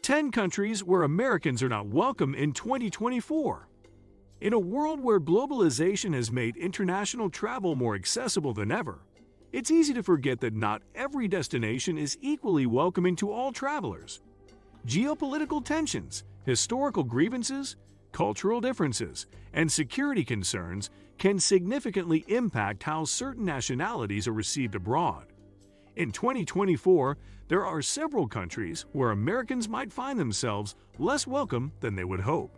10 countries where Americans are not welcome in 2024. In a world where globalization has made international travel more accessible than ever, it's easy to forget that not every destination is equally welcoming to all travelers. Geopolitical tensions, historical grievances, cultural differences, and security concerns can significantly impact how certain nationalities are received abroad. In 2024, there are several countries where Americans might find themselves less welcome than they would hope.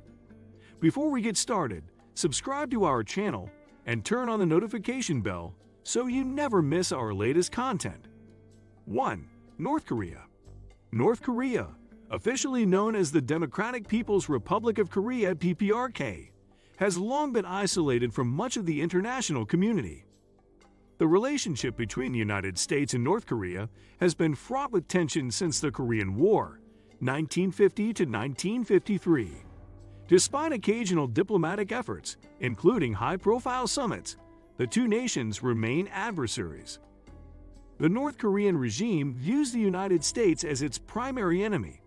Before we get started, subscribe to our channel and turn on the notification bell so you never miss our latest content. 1. North Korea. North Korea, officially known as the Democratic People's Republic of Korea (PPRK), has long been isolated from much of the international community. The relationship between the United States and North Korea has been fraught with tension since the Korean War, 1950 to 1953. Despite occasional diplomatic efforts, including high-profile summits, the two nations remain adversaries. The North Korean regime views the United States as its primary enemy,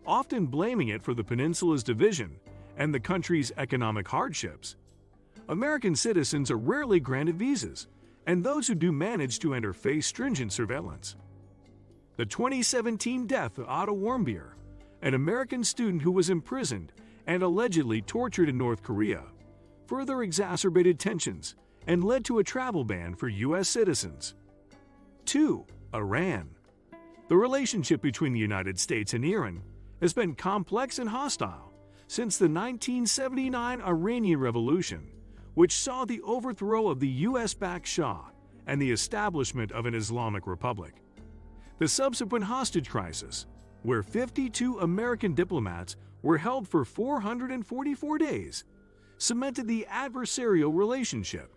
often blaming it for the peninsula's division and the country's economic hardships. American citizens are rarely granted visas, and those who do manage to enter face stringent surveillance. The 2017 death of Otto Warmbier, an American student who was imprisoned and allegedly tortured in North Korea, further exacerbated tensions and led to a travel ban for U.S. citizens. 2. Iran. The relationship between the United States and Iran has been complex and hostile since the 1979 Iranian Revolution, which saw the overthrow of the U.S.-backed Shah and the establishment of an Islamic Republic. The subsequent hostage crisis, where 52 American diplomats were held for 444 days, cemented the adversarial relationship.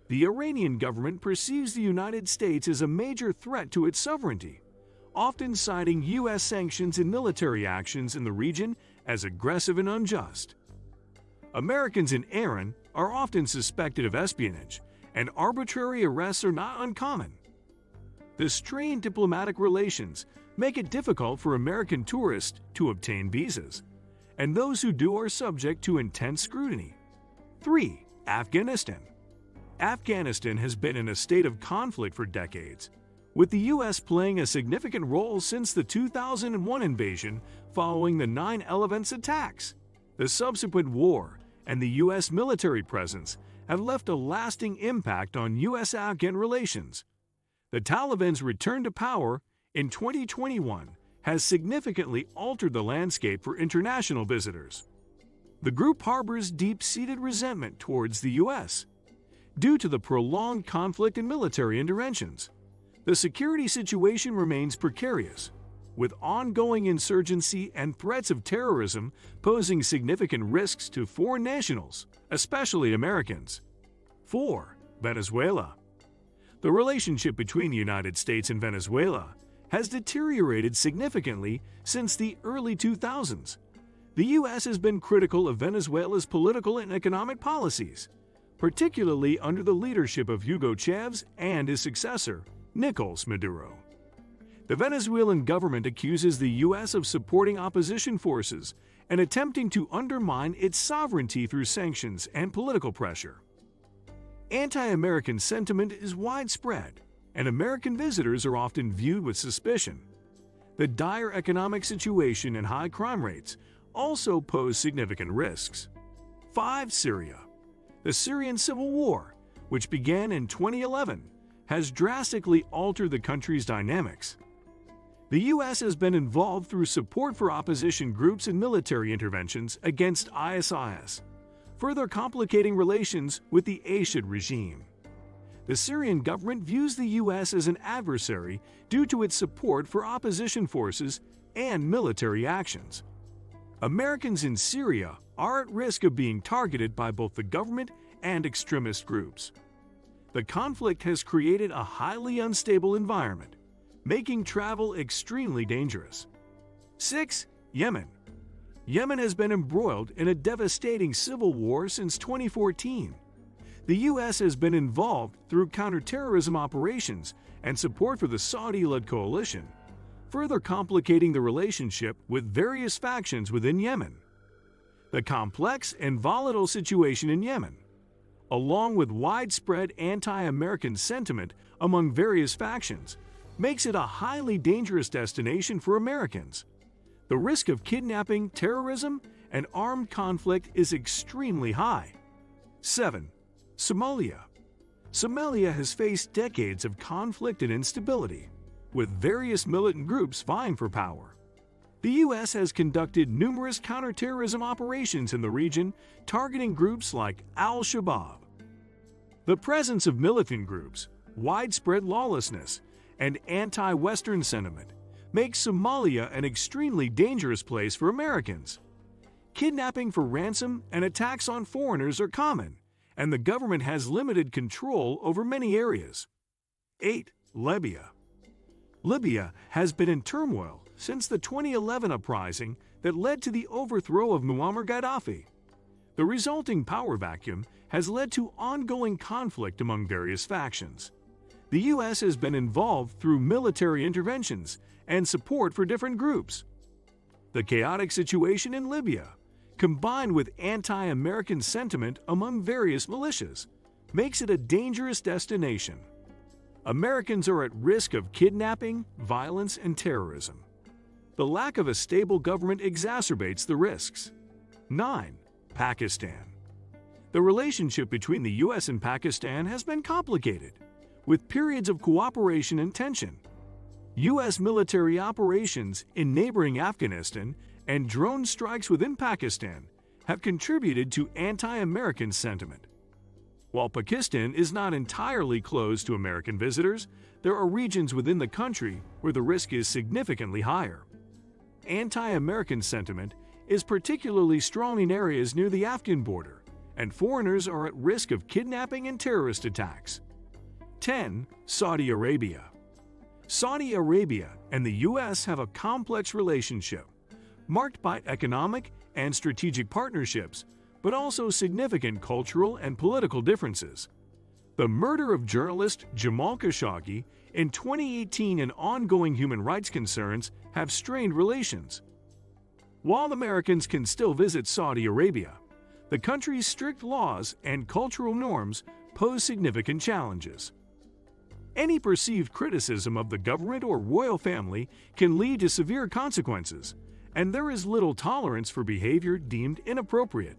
The Iranian government perceives the United States as a major threat to its sovereignty, often citing U.S. sanctions and military actions in the region as aggressive and unjust. Americans in Iran are often suspected of espionage, and arbitrary arrests are not uncommon. The strained diplomatic relations make it difficult for American tourists to obtain visas, and those who do are subject to intense scrutiny. 3. Afghanistan. Afghanistan has been in a state of conflict for decades, with the U.S. playing a significant role since the 2001 invasion following the 9/11 attacks. The subsequent war and the U.S. military presence have left a lasting impact on U.S.-Afghan relations. The Taliban's return to power in 2021 has significantly altered the landscape for international visitors. The group harbors deep-seated resentment towards the U.S. due to the prolonged conflict and military interventions. The security situation remains precarious, with ongoing insurgency and threats of terrorism posing significant risks to foreign nationals, especially Americans. 4. Venezuela. The relationship between the United States and Venezuela has deteriorated significantly since the early 2000s. The U.S. has been critical of Venezuela's political and economic policies, particularly under the leadership of Hugo Chavez and his successor, Nicolás Maduro. The Venezuelan government accuses the U.S. of supporting opposition forces and attempting to undermine its sovereignty through sanctions and political pressure. Anti-American sentiment is widespread, and American visitors are often viewed with suspicion. The dire economic situation and high crime rates also pose significant risks. 5. Syria. The Syrian civil war, which began in 2011, has drastically altered the country's dynamics. The U.S. has been involved through support for opposition groups and military interventions against ISIS, further complicating relations with the Assad regime. The Syrian government views the U.S. as an adversary due to its support for opposition forces and military actions. Americans in Syria are at risk of being targeted by both the government and extremist groups. The conflict has created a highly unstable environment, making travel extremely dangerous. 6. Yemen. Yemen has been embroiled in a devastating civil war since 2014. The U.S. has been involved through counterterrorism operations and support for the Saudi-led coalition, further complicating the relationship with various factions within Yemen. The complex and volatile situation in Yemen, along with widespread anti-American sentiment among various factions, makes it a highly dangerous destination for Americans. The risk of kidnapping, terrorism, and armed conflict is extremely high. 7. Somalia. Somalia has faced decades of conflict and instability, with various militant groups vying for power. The U.S. has conducted numerous counterterrorism operations in the region targeting groups like al-Shabaab. The presence of militant groups, widespread lawlessness, and anti-Western sentiment makes Somalia an extremely dangerous place for Americans. Kidnapping for ransom and attacks on foreigners are common, and the government has limited control over many areas. 8. Libya. Libya has been in turmoil since the 2011 uprising that led to the overthrow of Muammar Gaddafi. The resulting power vacuum has led to ongoing conflict among various factions. The U.S. has been involved through military interventions and support for different groups. The chaotic situation in Libya, combined with anti-American sentiment among various militias, makes it a dangerous destination. Americans are at risk of kidnapping, violence, and terrorism. The lack of a stable government exacerbates the risks. 9. Pakistan. The relationship between the U.S. and Pakistan has been complicated, with periods of cooperation and tension. U.S. military operations in neighboring Afghanistan and drone strikes within Pakistan have contributed to anti-American sentiment. While Pakistan is not entirely closed to American visitors, there are regions within the country where the risk is significantly higher. Anti-American sentiment is particularly strong in areas near the Afghan border, and foreigners are at risk of kidnapping and terrorist attacks. 10. Saudi Arabia. Saudi Arabia and the U.S. have a complex relationship, marked by economic and strategic partnerships, but also significant cultural and political differences. The murder of journalist Jamal Khashoggi in 2018 and ongoing human rights concerns have strained relations. While Americans can still visit Saudi Arabia, the country's strict laws and cultural norms pose significant challenges. Any perceived criticism of the government or royal family can lead to severe consequences, and there is little tolerance for behavior deemed inappropriate.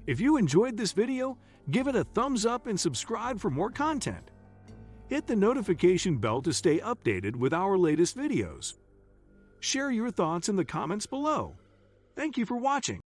If you enjoyed this video, give it a thumbs up and subscribe for more content. Hit the notification bell to stay updated with our latest videos. Share your thoughts in the comments below. Thank you for watching.